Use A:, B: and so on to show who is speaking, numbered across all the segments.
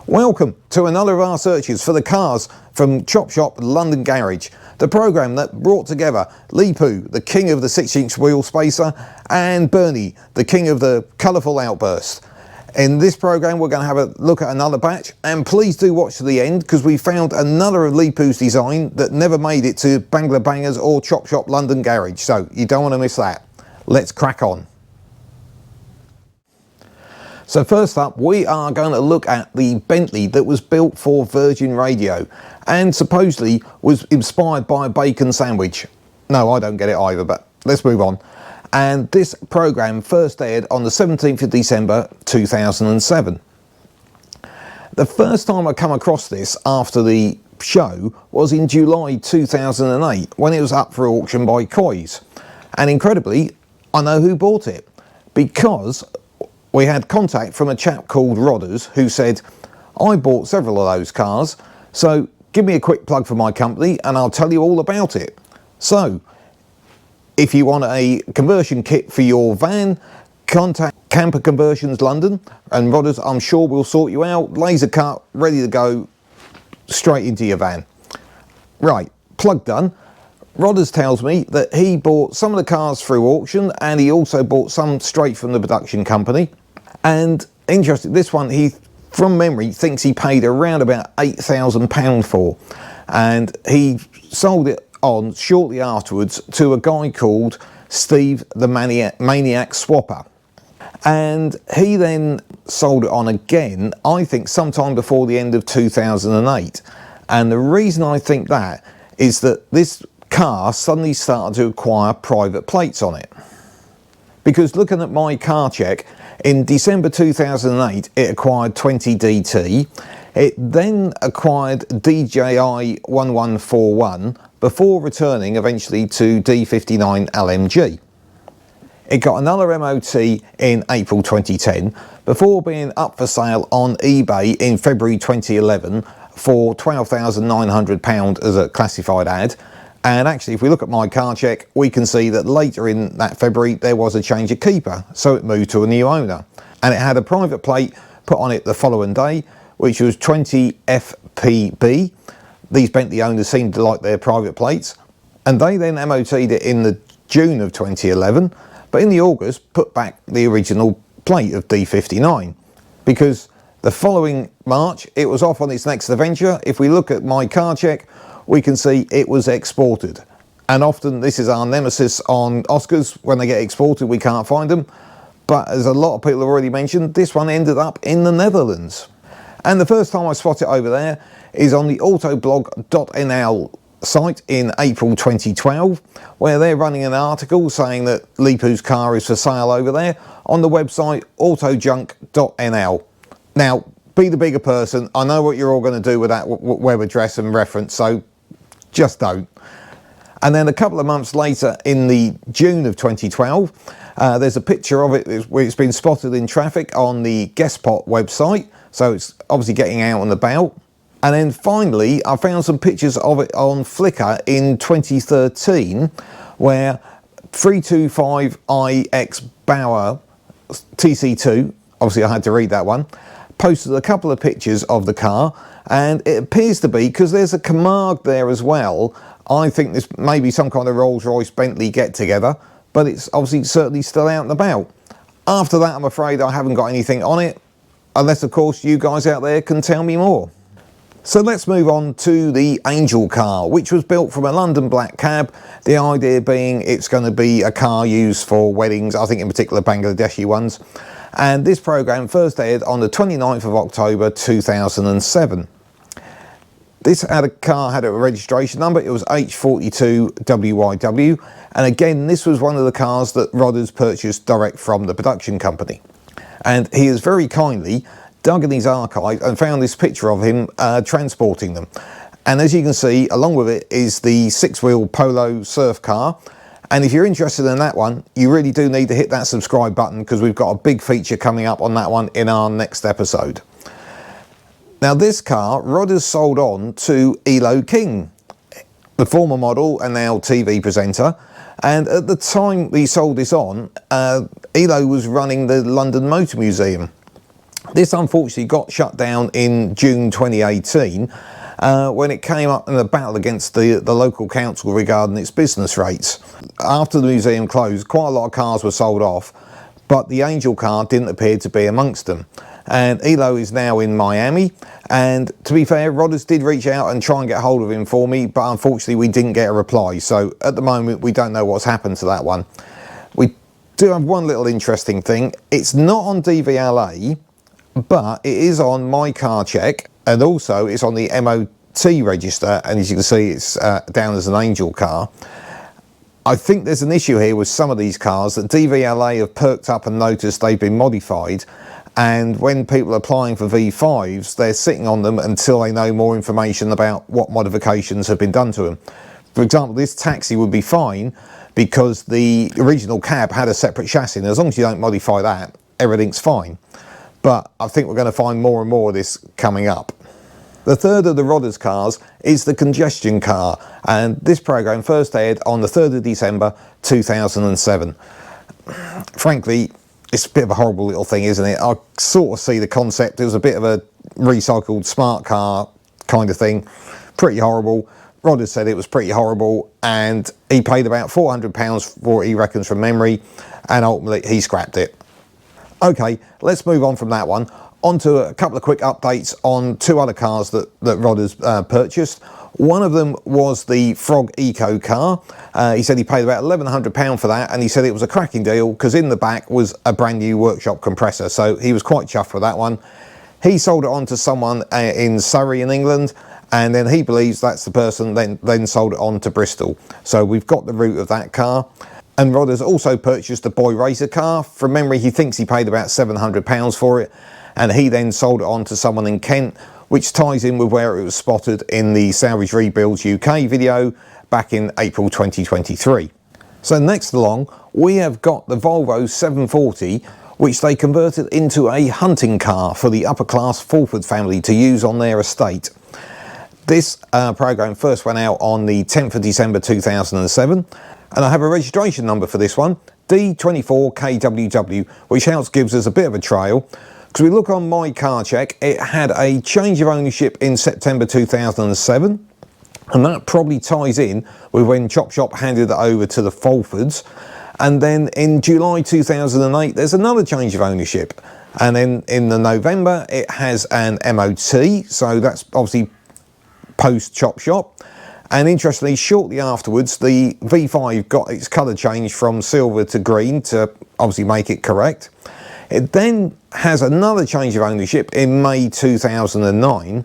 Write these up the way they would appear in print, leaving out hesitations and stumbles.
A: Welcome to another of our searches for the cars from Chop Shop London Garage, the programme that brought together Leepu, the king of the 6-inch wheel spacer, and Bernie, the king of the colourful outburst. In this programme we're going to have a look at another batch, and please do watch to the end because we found another of Leepu's design that never made it to Bangla Bangers or Chop Shop London Garage, so you don't want to miss that. Let's crack on. So first up, we are going to look at the Bentley that was built for Virgin Radio and supposedly was inspired by a bacon sandwich. No, I don't get it either, but let's move on. And this programme first aired on the 17th of December 2007. The first time I come across this after the show was in July 2008 when it was up for auction by Coys. And incredibly, I know who bought it, because we had contact from a chap called Rodders who said, I bought several of those cars, so give me a quick plug for my company and I'll tell you all about it. So if you want a conversion kit for your van, contact Camper Conversions London, and Rodders I'm sure will sort you out, laser cut, ready to go straight into your van. Right, plug done. Rodders tells me that he bought some of the cars through auction and he also bought some straight from the production company. And interesting, this one he, from memory, thinks he paid around about £8,000 for. And he sold it on shortly afterwards to a guy called Steve the Maniac Swapper. And he then sold it on again, I think sometime before the end of 2008. And the reason I think that is that this car suddenly started to acquire private plates on it. Because looking at my car check, in December 2008 it acquired 20DT, it then acquired DJI 1141 before returning eventually to D59 LMG. It got another MOT in April 2010 before being up for sale on eBay in February 2011 for £12,900 as a classified ad. And actually, if we look at my car check, we can see that later in that February there was a change of keeper, so it moved to a new owner. And it had a private plate put on it the following day, which was 20FPB. These Bentley owners seemed to like their private plates, and they then MOT'd it in the June of 2011, but in the August put back the original plate of D59, because the following March it was off on its next adventure. If we look at my car check, we can see it was exported, and often this is our nemesis on Oscars. When they get exported we can't find them, but as a lot of people have already mentioned, this one ended up in the Netherlands. And the first time I spot it over there is on the autoblog.nl site in April 2012, where they're running an article saying that Leepu's car is for sale over there on the website autojunk.nl. Now, be the bigger person. I know what you're all going to do with that web address and reference, so just don't. And then a couple of months later, in the June of 2012, there's a picture of it where it's been spotted in traffic on the Guestpot website, so it's obviously getting out and about. And then finally I found some pictures of it on Flickr in 2013, where 325iX Bauer TC2, obviously I had to read that one, posted a couple of pictures of the car, and it appears to be, because there's a Camargue there as well, I think this may be some kind of Rolls-Royce Bentley get-together, but it's obviously certainly still out and about. After that I'm afraid I haven't got anything on it, unless of course you guys out there can tell me more. So let's move on to the Angel car, which was built from a London black cab, the idea being it's going to be a car used for weddings, I think in particular Bangladeshi ones. And this programme first aired on the 29th of October 2007. This car had a registration number, it was H42WYW, and again this was one of the cars that Rodders purchased direct from the production company. And he has very kindly dug in his archive and found this picture of him transporting them. And as you can see, along with it is the 6-wheel Polo surf car. And if you're interested in that one, you really do need to hit that subscribe button, because we've got a big feature coming up on that one in our next episode. Now this car, Rodders sold on to Elo King, the former model and now TV presenter. And at the time we sold this on, Elo was running the London Motor Museum. This unfortunately got shut down in June 2018 when it came up in a battle against the local council regarding its business rates. After the museum closed, quite a lot of cars were sold off, but the Angel car didn't appear to be amongst them. And Elo is now in Miami, and to be fair, Rodders did reach out and try and get hold of him for me, but unfortunately we didn't get a reply, so at the moment we don't know what's happened to that one. We do have one little interesting thing. It's not on DVLA, but it is on My Car Check, and also it's on the MOT register, and as you can see it's down as an Angel car. I think there's an issue here with some of these cars that DVLA have perked up and noticed they've been modified, and when people are applying for V5s, they're sitting on them until they know more information about what modifications have been done to them. For example, this taxi would be fine because the original cab had a separate chassis, and as long as you don't modify that, everything's fine. But I think we're going to find more and more of this coming up. The third of the Rodders cars is the Congestion Car, and this program first aired on the 3rd of December 2007. Frankly, it's a bit of a horrible little thing, isn't it? I sort of see the concept. It was a bit of a recycled smart car kind of thing. Pretty horrible. Rodders said it was pretty horrible, and he paid about £400 for it, he reckons, from memory, and ultimately he scrapped it. Okay, let's move on from that one. On to a couple of quick updates on two other cars that Rodders purchased. One of them was the Frog Eco car. He said he paid about £1,100 for that, and he said it was a cracking deal because in the back was a brand new workshop compressor, so he was quite chuffed with that one. He sold it on to someone in Surrey in England, and then he believes that's the person then sold it on to Bristol. So we've got the route of that car. And Rodders also purchased a Boy Racer car. From memory, he thinks he paid about £700 for it, and he then sold it on to someone in Kent, which ties in with where it was spotted in the Salvage Rebuilds UK video back in April 2023. So next along, we have got the Volvo 740, which they converted into a hunting car for the upper class Fulford family to use on their estate. This program first went out on the 10th of December 2007, and I have a registration number for this one, D24KWW, which else gives us a bit of a trail. Because we look on My Car Check, it had a change of ownership in September 2007, and that probably ties in with when Chop Shop handed it over to the Fulfords. And then in July 2008, there's another change of ownership. And then in the November, it has an MOT, so that's obviously post Chop Shop. And interestingly, shortly afterwards, the V5 got its colour changed from silver to green to obviously make it correct. It then has another change of ownership in May 2009.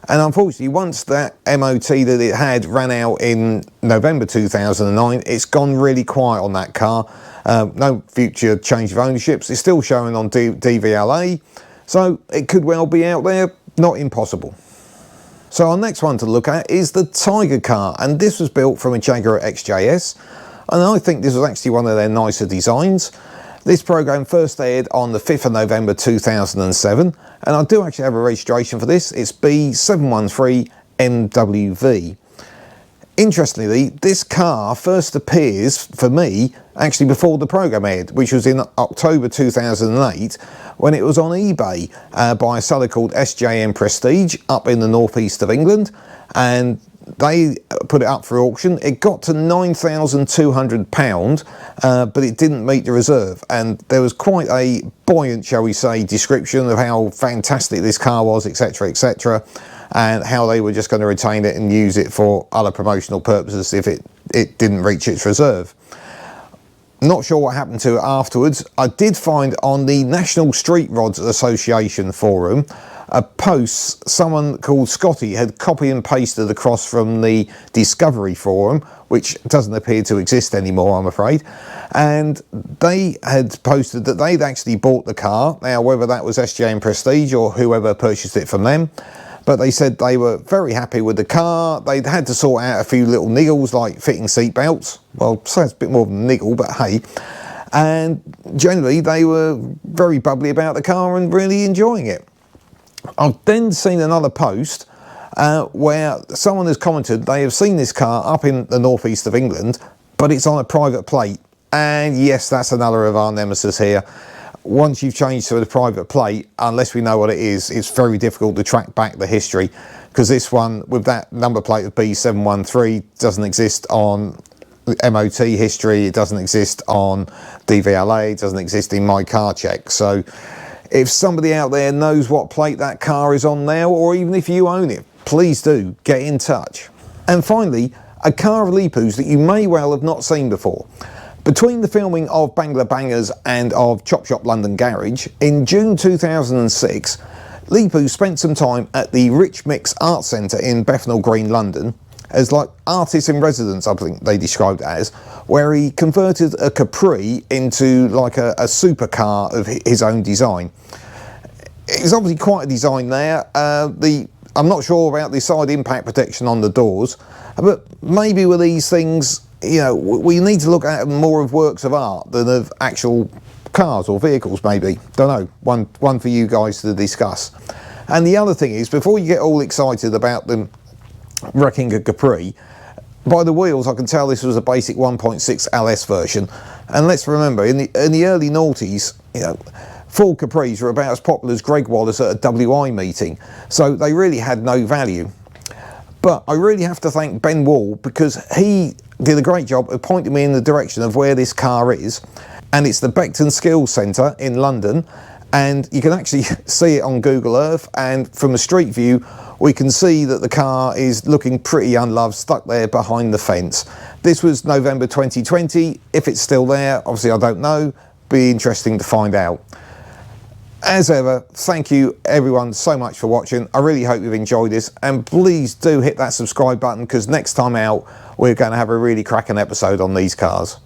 A: And unfortunately, once that MOT that it had ran out in November 2009, it's gone really quiet on that car. No future change of ownerships. It's still showing on DVLA, so it could well be out there, not impossible. So our next one to look at is the Tiger car, and this was built from a Jaguar XJS, and I think this was actually one of their nicer designs. This program first aired on the 5th of November 2007, and I do actually have a registration for this. It's B713MWV. Interestingly, this car first appears for me actually before the program aired, which was in October 2008 when it was on eBay by a seller called SJM Prestige up in the northeast of England, and they put it up for auction. It got to £9,200, but it didn't meet the reserve, and there was quite a buoyant, shall we say, description of how fantastic this car was, etc, etc, and how they were just going to retain it and use it for other promotional purposes if it didn't reach its reserve. Not sure what happened to it afterwards. I did find on the National Street Rods Association forum a post someone called Scotty had copy and pasted across from the Discovery forum, which doesn't appear to exist anymore, I'm afraid, and they had posted that they'd actually bought the car. Now, whether that was SJM Prestige or whoever purchased it from them, but they said they were very happy with the car. They'd had to sort out a few little niggles like fitting seat belts. Well, sounds a bit more of a niggle, but hey. And generally they were very bubbly about the car and really enjoying it. I've then seen another post where someone has commented they have seen this car up in the northeast of England, but it's on a private plate. And yes, that's another of our nemesis here. once you've changed to the private plate, unless we know what it is, it's very difficult to track back the history, because this one with that number plate of B713 doesn't exist on MOT history, it doesn't exist on DVLA, it doesn't exist in My Car Check. So if somebody out there knows what plate that car is on now, or even if you own it, please do get in touch. And finally, a car of Leepu's that you may well have not seen before. Between the filming of Bangla Bangers and of Chop Shop London Garage, in June 2006, Leepu spent some time at the Rich Mix Art Centre in Bethnal Green, London, as like artist in residence, I think they described it as, where he converted a Capri into like a supercar of his own design. It's obviously quite a design there. I'm not sure about the side impact protection on the doors, but maybe with these things, you know, we need to look at them more of works of art than of actual cars or vehicles, maybe. Don't know. One for you guys to discuss. And the other thing is, before you get all excited about them wrecking a Capri, by the wheels I can tell this was a basic 1.6 LS version. And let's remember, in the early noughties, you know, Ford Capris were about as popular as Greg Wallace at a WI meeting, so they really had no value. But I really have to thank Ben Wall, because he did a great job of pointing me in the direction of where this car is, and it's the Beckton Skills Centre in London, and you can actually see it on Google Earth, and from a street view we can see that the car is looking pretty unloved, stuck there behind the fence. This was November 2020. If it's still there, obviously I don't know, be interesting to find out. As ever, thank you everyone so much for watching. I really hope you've enjoyed this, and please do hit that subscribe button, because next time out we're going to have a really cracking episode on these cars.